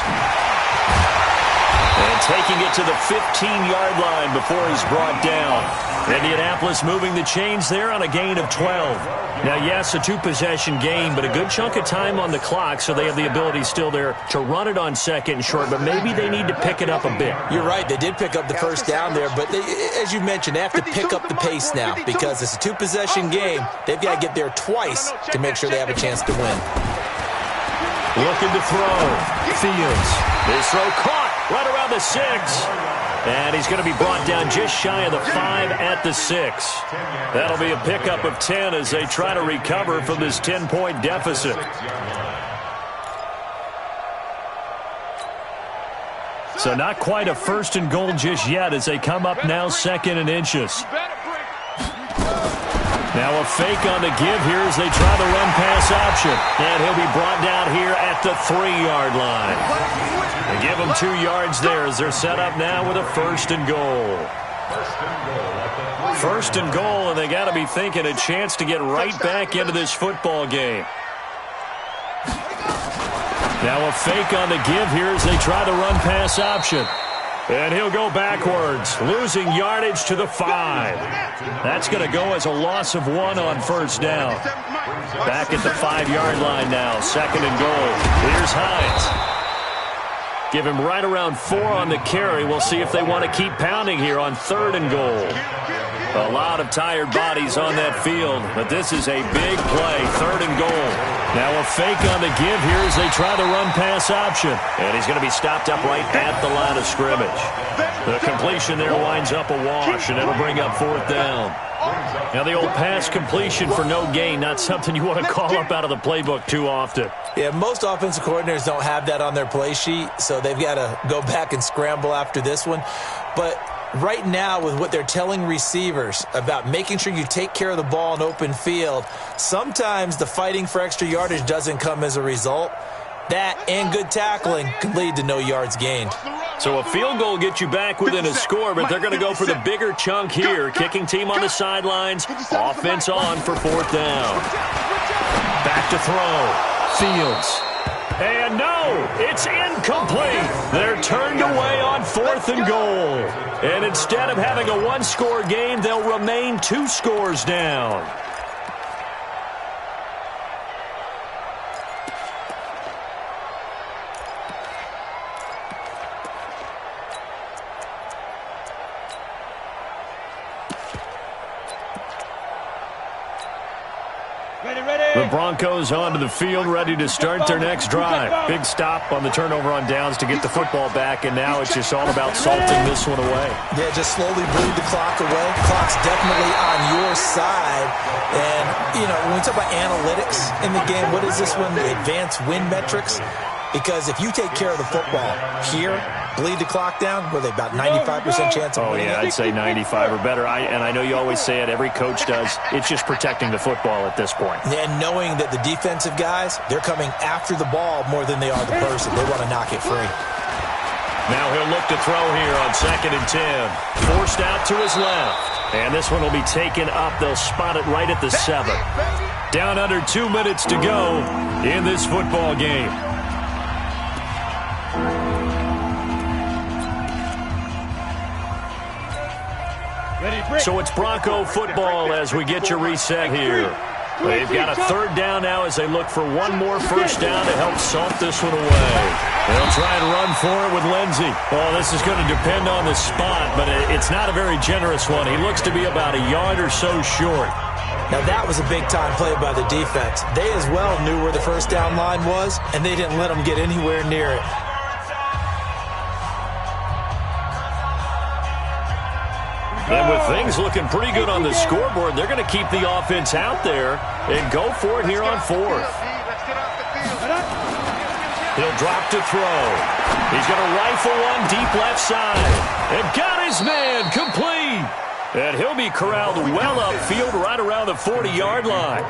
And taking it to the 15-yard line before he's brought down. Indianapolis moving the chains there on a gain of 12. Now, yes, a 2-possession game, but a good chunk of time on the clock, so they have the ability still there to run it on 2nd and short, but maybe they need to pick it up a bit. You're right. They did pick up the 1st down there, but as you mentioned, they have to pick up the pace now because it's a 2-possession game. They've got to get there twice to make sure they have a chance to win. Looking to throw. Fields. His throw caught right around the 6. And he's going to be brought down just shy of the 5 at the 6. That'll be a pickup of 10 as they try to recover from this 10-point deficit. So not quite a 1st and goal just yet as they come up now 2nd and inches. Now a fake on the give here as they try the run-pass option. And he'll be brought down here at the 3-yard line. They give them 2 yards there as they're set up now with a 1st and goal. 1st and goal, and they got to be thinking a chance to get right back into this football game. Now a fake on the give here as they try the run-pass option. And he'll go backwards, losing yardage to the 5. That's going to go as a loss of 1 on 1st down. Back at the 5-yard line now, 2nd and goal. Here's Hines. Give him right around 4 on the carry. We'll see if they want to keep pounding here on 3rd and goal. A lot of tired bodies on that field, but this is a big play, 3rd and goal. Now a fake on the give here as they try the run-pass option. And he's going to be stopped up right at the line of scrimmage. The completion there winds up a wash, and it'll bring up 4th down. Now the old pass completion for no gain, not something you want to call up out of the playbook too often. Yeah, most offensive coordinators don't have that on their play sheet, so they've got to go back and scramble after this one. But right now, with what they're telling receivers about making sure you take care of the ball in open field, sometimes the fighting for extra yardage doesn't come as a result. That and good tackling can lead to no yards gained. So a field goal gets you back within a score, but they're going to go for the bigger chunk here. Kicking team on the sidelines, offense on for 4th down. Back to throw. Fields. And no, it's incomplete. They're turned away on 4th and goal. And instead of having a 1-score game, they'll remain 2 scores down. The Broncos onto the field, ready to start their next drive. Big stop on the turnover on downs to get the football back, and now it's just all about salting this one away. Yeah, just slowly bleed the clock away. The clock's definitely on your side. And, you know, when we talk about analytics in the game, what is this one? The advanced win metrics? Because if you take care of the football here, bleed the clock down, were they about 95% chance of winning? Oh, yeah, I'd say 95 or better. And I know you always say it, every coach does. It's just protecting the football at this point. And knowing that the defensive guys, they're coming after the ball more than they are the person. They want to knock it free. Now he'll look to throw here on 2nd and 10. Forced out to his left. And this one will be taken up. They'll spot it right at the 7. Down under 2 minutes to go in this football game. So it's Bronco football as we get you reset here. They've got a 3rd down now as they look for one more first down to help salt this one away. They'll try and run for it with Lindsey. Well, this is going to depend on the spot, but it's not a very generous one. He looks to be about a yard or so short. Now, that was a big-time play by the defense. They as well knew where the first down line was, and they didn't let them get anywhere near it. And with things looking pretty good on the scoreboard, they're going to keep the offense out there and go for it here on 4th. He'll drop to throw. He's going to rifle one deep left side. And got his man complete. And he'll be corralled well upfield right around the 40-yard line.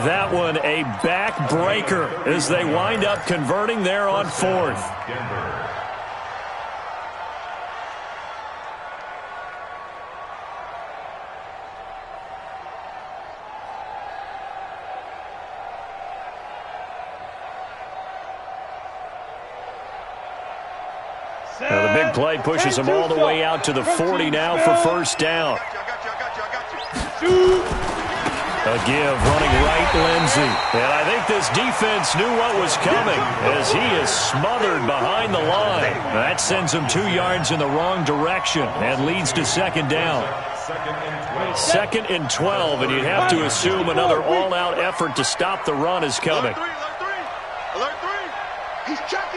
That one a backbreaker as they wind up converting there on 4th. Now the big play pushes them all the way out to the 40 now for first down. A give running right, Lindsey. And I think this defense knew what was coming as he is smothered behind the line. That sends him 2 yards in the wrong direction and leads to 2nd down. 2nd and 12, and you'd have to assume another all-out effort to stop the run is coming. He's checking.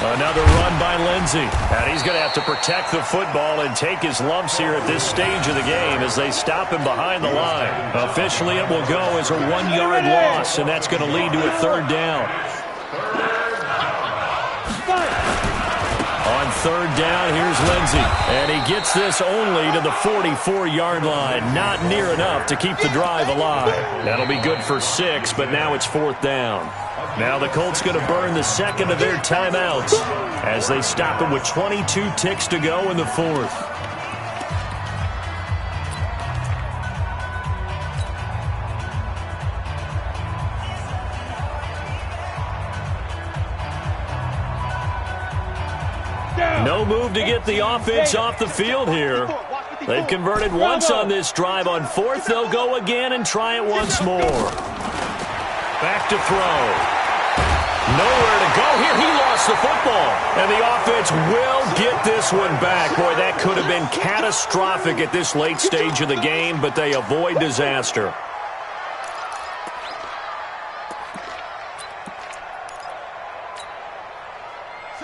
Another run by Lindsey. And he's going to have to protect the football and take his lumps here at this stage of the game as they stop him behind the line. Officially, it will go as a 1-yard loss, and that's going to lead to a 3rd down. On 3rd down, here's Lindsey. And he gets this only to the 44-yard line. Not near enough to keep the drive alive. That'll be good for 6, but now it's 4th down. Now the Colts going to burn the 2nd of their timeouts as they stop it with 22 ticks to go in the 4th. No move to get the offense off the field here. They've converted once on this drive. On 4th, they'll go again and try it once more. Back to throw. Nowhere to go here. He lost the football. And the offense will get this one back. Boy, that could have been catastrophic at this late stage of the game, but they avoid disaster.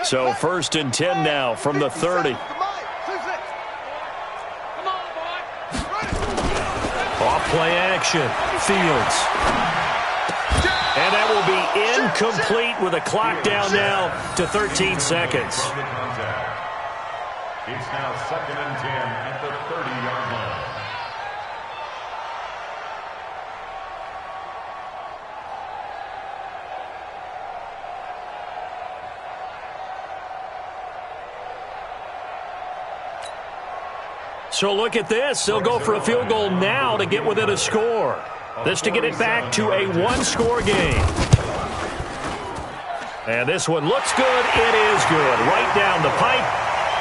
So 1st and 10 now from the 30. Off play action. Fields. And that will be incomplete with a clock down now to 13 seconds. It's now 2nd and 10 at the 30-yard line. So look at this. They'll go for a field goal now to get within a score. This to get it back to a 1-score game. And this one looks good. It is good. Right down the pipe.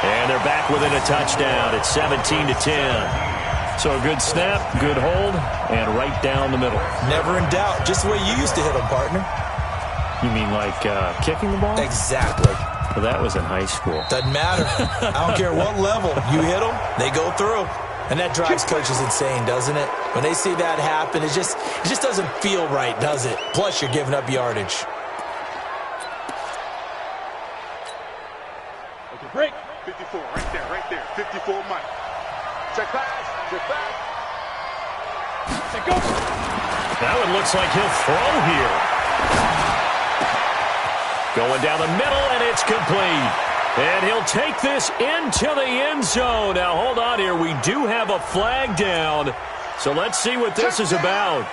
And they're back within a touchdown. It's 17-10. So a good snap, good hold, and right down the middle. Never in doubt. Just the way you used to hit them, partner. You mean like kicking the ball? Exactly. Well, that was in high school. Doesn't matter. I don't care what level. You hit them, they go through. And that drives coaches insane, doesn't it? When they see that happen, it just doesn't feel right, does it? Plus, you're giving up yardage. Okay, break. 54, right there. 54, Mike. Check pass. Say go. That one looks like he'll throw here. Going down the middle, and it's complete. And he'll take this into the end zone. Now, hold on here. We do have a flag down. So let's see what this is about.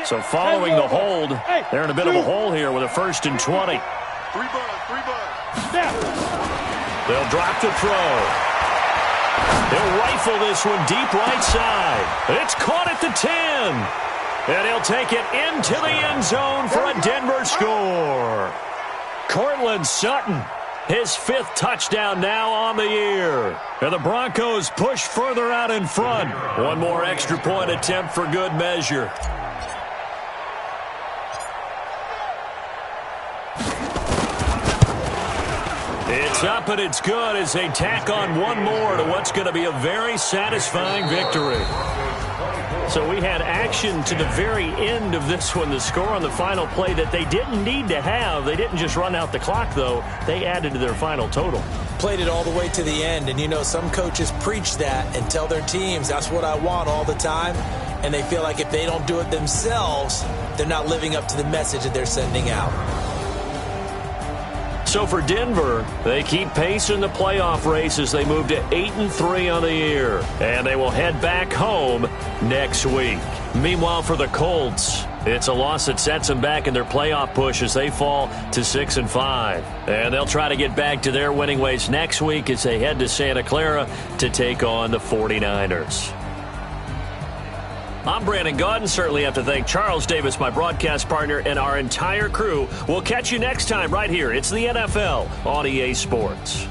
So following the hold, they're in a bit of a hole here with a 1st and 20. 3 buds. They'll drop the throw. They'll rifle this one deep right side. It's caught at the 10. And he'll take it into the end zone for a Denver score. Cortland Sutton, his 5th touchdown now on the year. And the Broncos push further out in front. One more extra point attempt for good measure. It's up and it's good as they tack on one more to what's going to be a very satisfying victory. So we had action to the very end of this one, the score on the final play that they didn't need to have. They didn't just run out the clock, though. They added to their final total. Played it all the way to the end, and you know some coaches preach that and tell their teams, that's what I want all the time, and they feel like if they don't do it themselves, they're not living up to the message that they're sending out. So for Denver, they keep pace in the playoff race as they move to 8-3 on the year. And they will head back home next week. Meanwhile, for the Colts, it's a loss that sets them back in their playoff push as they fall to 6-5. And they'll try to get back to their winning ways next week as they head to Santa Clara to take on the 49ers. I'm Brandon Gaudin. Certainly have to thank Charles Davis, my broadcast partner, and our entire crew. We'll catch you next time right here. It's the NFL on EA Sports.